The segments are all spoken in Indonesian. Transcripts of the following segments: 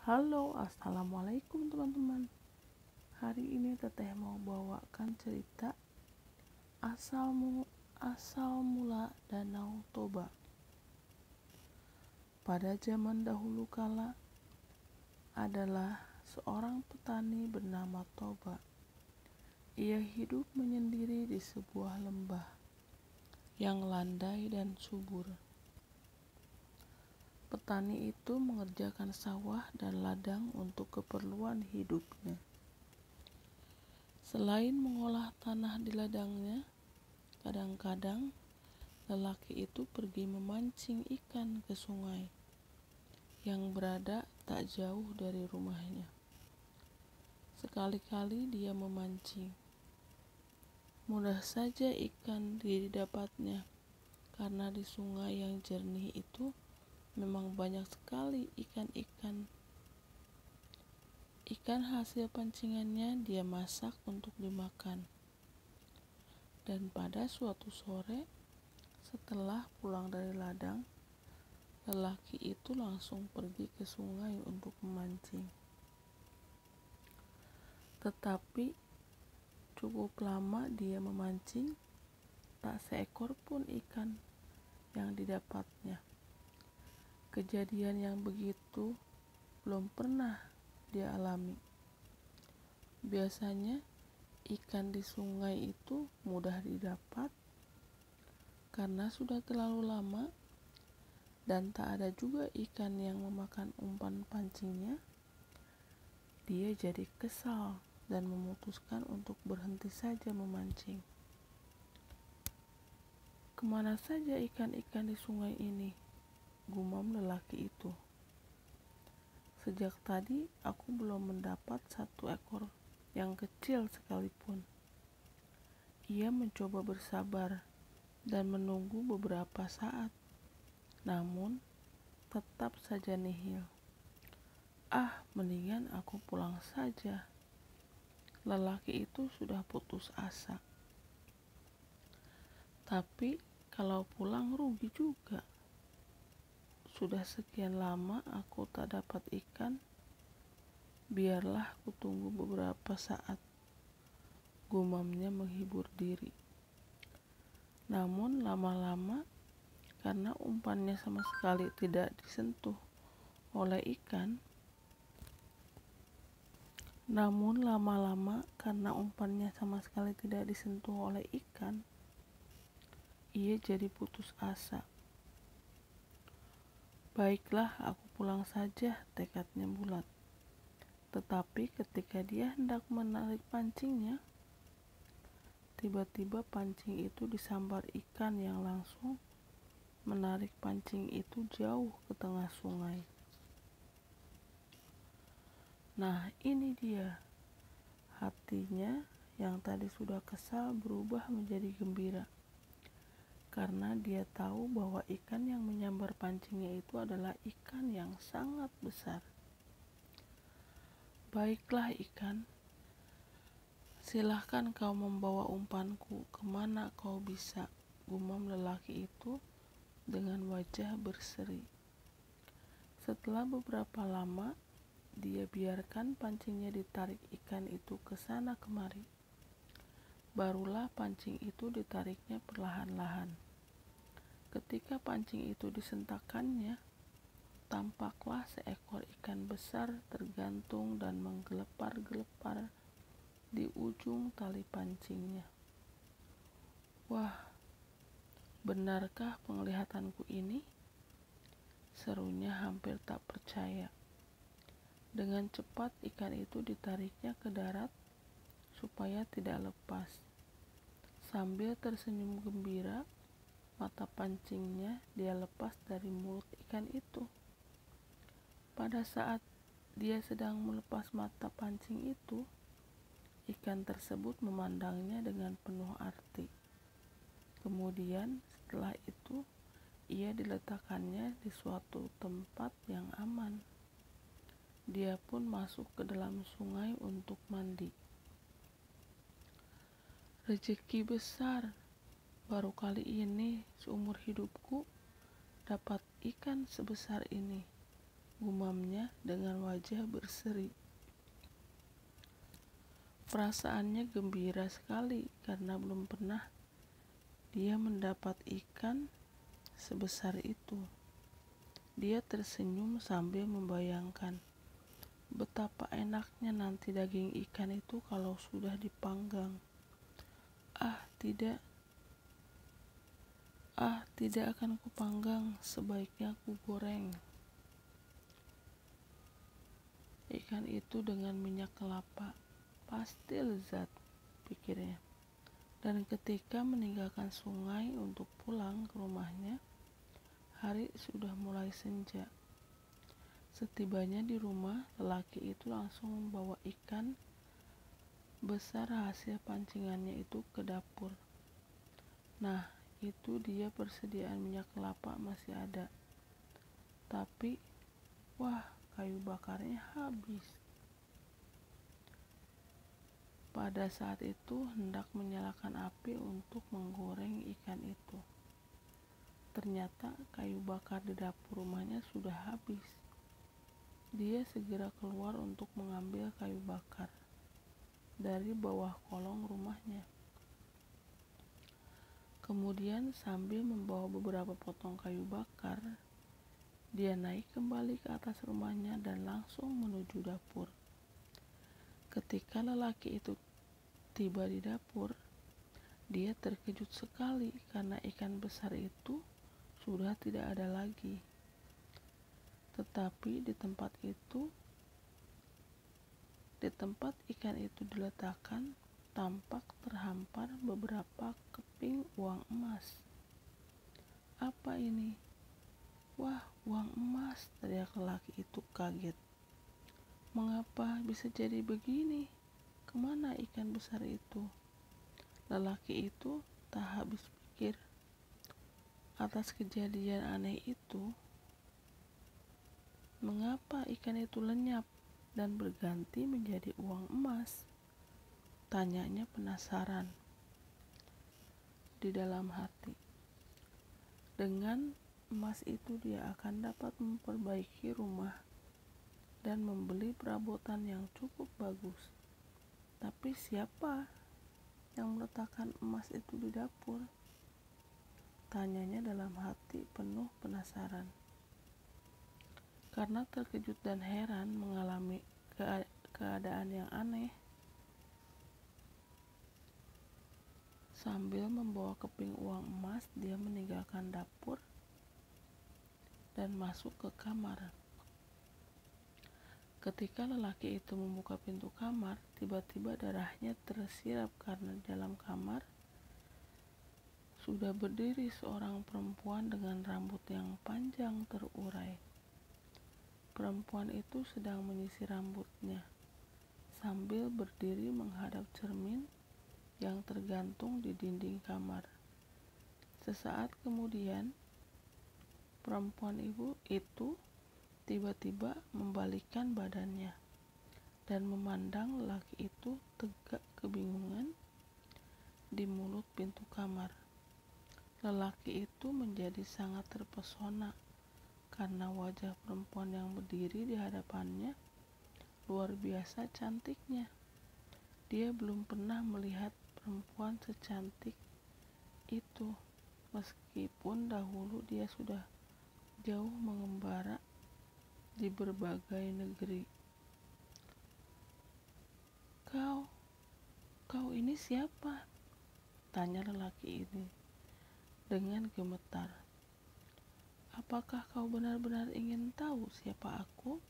Halo, assalamualaikum teman-teman. Hari ini Teteh mau bawakan cerita asal mula Danau Toba. Pada zaman dahulu kala adalah seorang petani bernama Toba. Ia hidup menyendiri di sebuah lembah yang landai dan subur. Petani itu mengerjakan sawah dan ladang untuk keperluan hidupnya. Selain mengolah tanah di ladangnya, kadang-kadang lelaki itu pergi memancing ikan ke sungai yang berada tak jauh dari rumahnya. Sekali-kali dia memancing. Mudah saja ikan didapatnya, karena di sungai yang jernih itu memang banyak sekali ikan-ikan. Ikan hasil pancingannya dia masak untuk dimakan. Dan pada suatu sore, setelah pulang dari ladang, lelaki itu langsung pergi ke sungai untuk memancing. Tetapi cukup lama dia memancing, tak seekor pun ikan yang didapatnya. Kejadian yang begitu belum pernah dia alami. Biasanya ikan di sungai itu mudah didapat karena sudah terlalu lama dan tak ada juga ikan yang memakan umpan pancingnya. Dia jadi kesal dan memutuskan untuk berhenti saja memancing. "Kemana saja ikan-ikan di sungai ini?" gumam lelaki itu. "Sejak tadi aku belum mendapat satu ekor yang kecil sekalipun." Ia mencoba bersabar dan menunggu beberapa saat, namun tetap saja nihil. Mendingan aku pulang saja." Lelaki itu sudah putus asa. "Tapi kalau pulang rugi juga. Sudah sekian lama aku tak dapat ikan. Biarlah aku tunggu beberapa saat," gumamnya menghibur diri. Namun lama-lama, karena umpannya sama sekali tidak disentuh oleh ikan, ia jadi putus asa. "Baiklah, aku pulang saja," tekadnya bulat. Tetapi ketika dia hendak menarik pancingnya, tiba-tiba pancing itu disambar ikan yang langsung menarik pancing itu jauh ke tengah sungai. Nah, ini dia. Hatinya yang tadi sudah kesal berubah menjadi gembira, karena dia tahu bahwa ikan yang menyambar pancingnya itu adalah ikan yang sangat besar. "Baiklah ikan, silahkan kau membawa umpanku kemana kau bisa," gumam lelaki itu dengan wajah berseri. Setelah beberapa lama, dia biarkan pancingnya ditarik ikan itu ke sana kemari. Barulah pancing itu ditariknya perlahan-lahan. Ketika pancing itu disentakkannya, tampaklah seekor ikan besar tergantung dan menggelepar-gelepar di ujung tali pancingnya. "Wah, benarkah penglihatanku ini?" serunya hampir tak percaya. Dengan cepat ikan itu ditariknya ke darat supaya tidak lepas. Sambil tersenyum gembira, mata pancingnya dia lepas dari mulut ikan itu. Pada saat dia sedang melepas mata pancing itu, ikan tersebut memandangnya dengan penuh arti. Kemudian setelah itu, ia diletakkannya di suatu tempat yang aman. Dia pun masuk ke dalam sungai untuk mandi. "Rezeki besar, baru kali ini seumur hidupku dapat ikan sebesar ini," gumamnya dengan wajah berseri. Perasaannya gembira sekali karena belum pernah dia mendapat ikan sebesar itu. Dia tersenyum sambil membayangkan betapa enaknya nanti daging ikan itu kalau sudah dipanggang. Tidak akan kupanggang, sebaiknya kugoreng ikan itu dengan minyak kelapa. Pasti lezat, pikirnya. Dan ketika meninggalkan sungai untuk pulang ke rumahnya, hari sudah mulai senja. Setibanya di rumah, lelaki itu langsung membawa ikan besar hasil pancingannya itu ke dapur. Nah, itu dia persediaan minyak kelapa masih ada. Tapi, wah, kayu bakarnya habis. Pada saat itu hendak menyalakan api untuk menggoreng ikan itu. Ternyata kayu bakar di dapur rumahnya sudah habis. Dia segera keluar untuk mengambil kayu bakar dari bawah kolong rumahnya. Kemudian sambil membawa beberapa potong kayu bakar, dia naik kembali ke atas rumahnya dan langsung menuju dapur. Ketika lelaki itu tiba di dapur, dia terkejut sekali karena ikan besar itu sudah tidak ada lagi. Tetapi di tempat ikan itu diletakkan, tampak terhampar beberapa keping uang emas. Apa ini? Wah, uang emas, teriak lelaki itu kaget. Mengapa bisa jadi begini? Kemana ikan besar itu? Lelaki itu tak habis pikir atas kejadian aneh itu. Mengapa ikan itu lenyap dan berganti menjadi uang emas? Tanyanya penasaran di dalam hati. Dengan emas itu dia akan dapat memperbaiki rumah dan membeli perabotan yang cukup bagus. Tapi siapa yang meletakkan emas itu di dapur? Tanyanya dalam hati penuh penasaran. Karena terkejut dan heran mengalami keadaan yang aneh, sambil membawa keping uang emas, dia meninggalkan dapur dan masuk ke kamar. Ketika lelaki itu membuka pintu kamar, tiba-tiba darahnya tersirat karena di dalam kamar sudah berdiri seorang perempuan dengan rambut yang panjang terurai. Perempuan itu sedang menyisir rambutnya sambil berdiri menghadap cermin yang tergantung di dinding kamar. Sesaat kemudian, perempuan ibu itu tiba-tiba membalikkan badannya dan memandang lelaki itu tegak kebingungan di mulut pintu kamar. Lelaki itu menjadi sangat terpesona karena wajah perempuan yang berdiri di hadapannya luar biasa cantiknya. Dia belum pernah melihat perempuan secantik itu, meskipun dahulu dia sudah jauh mengembara di berbagai negeri. Kau ini siapa? Tanya lelaki ini dengan gemetar. Apakah kau benar-benar ingin tahu siapa aku?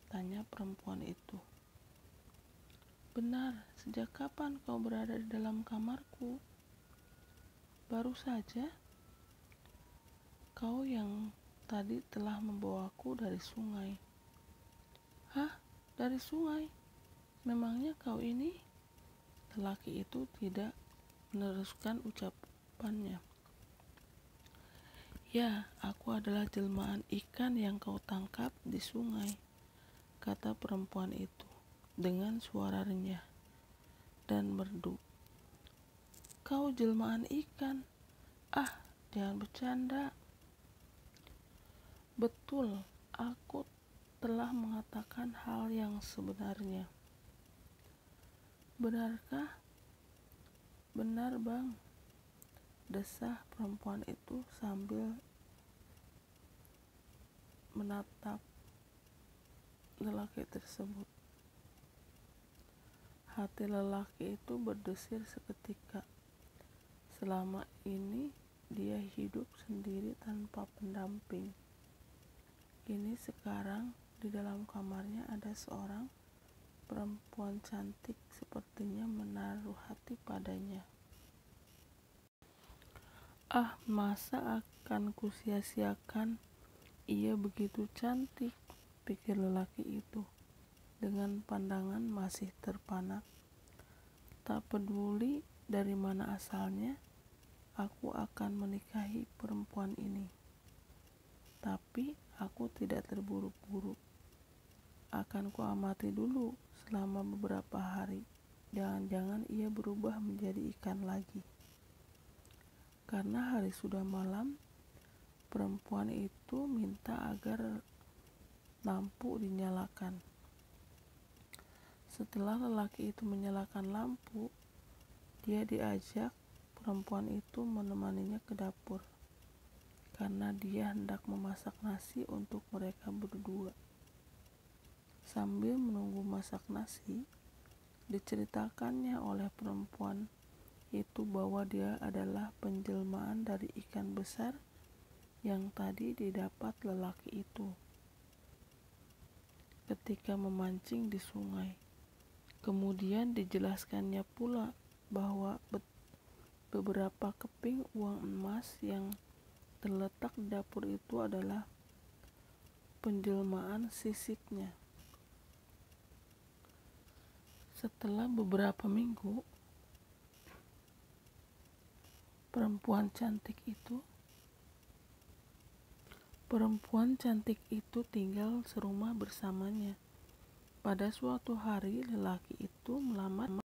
Tanya perempuan itu. Benar, sejak kapan kau berada di dalam kamarku? Baru saja. Kau yang tadi telah membawaku dari sungai. Hah? Dari sungai? Memangnya kau ini? Lelaki itu tidak meneruskan ucapannya. Ya, aku adalah jelmaan ikan yang kau tangkap di sungai, kata perempuan itu dengan suara renyah dan merdu. Kau jelmaan ikan? Jangan bercanda. Betul, aku telah mengatakan hal yang sebenarnya. Benarkah? Benar, Bang, desah perempuan itu sambil menatap lelaki tersebut. Hati lelaki itu berdesir seketika. Selama ini dia hidup sendiri tanpa pendamping. Kini sekarang di dalam kamarnya ada seorang perempuan cantik, sepertinya menaruh hati padanya. Ah, masa akan kusia-siakan? Ia begitu cantik, pikir lelaki itu dengan pandangan masih terpanak. Tak peduli dari mana asalnya, aku akan menikahi perempuan ini. Tapi aku tidak terburu-buru. Akan kuamati dulu selama beberapa hari. Jangan-jangan ia berubah menjadi ikan lagi. Karena hari sudah malam, perempuan itu minta agar lampu dinyalakan. Setelah lelaki itu menyalakan lampu, dia diajak perempuan itu menemaninya ke dapur. Karena dia hendak memasak nasi untuk mereka berdua. Sambil menunggu masak nasi, diceritakannya oleh perempuan itu bahwa dia adalah penjelmaan dari ikan besar yang tadi didapat lelaki itu ketika memancing di sungai. Kemudian dijelaskannya pula bahwa beberapa keping uang emas yang terletak di dapur itu adalah penjelmaan sisiknya. Setelah beberapa minggu, perempuan cantik itu tinggal serumah bersamanya. Pada suatu hari, lelaki itu melamar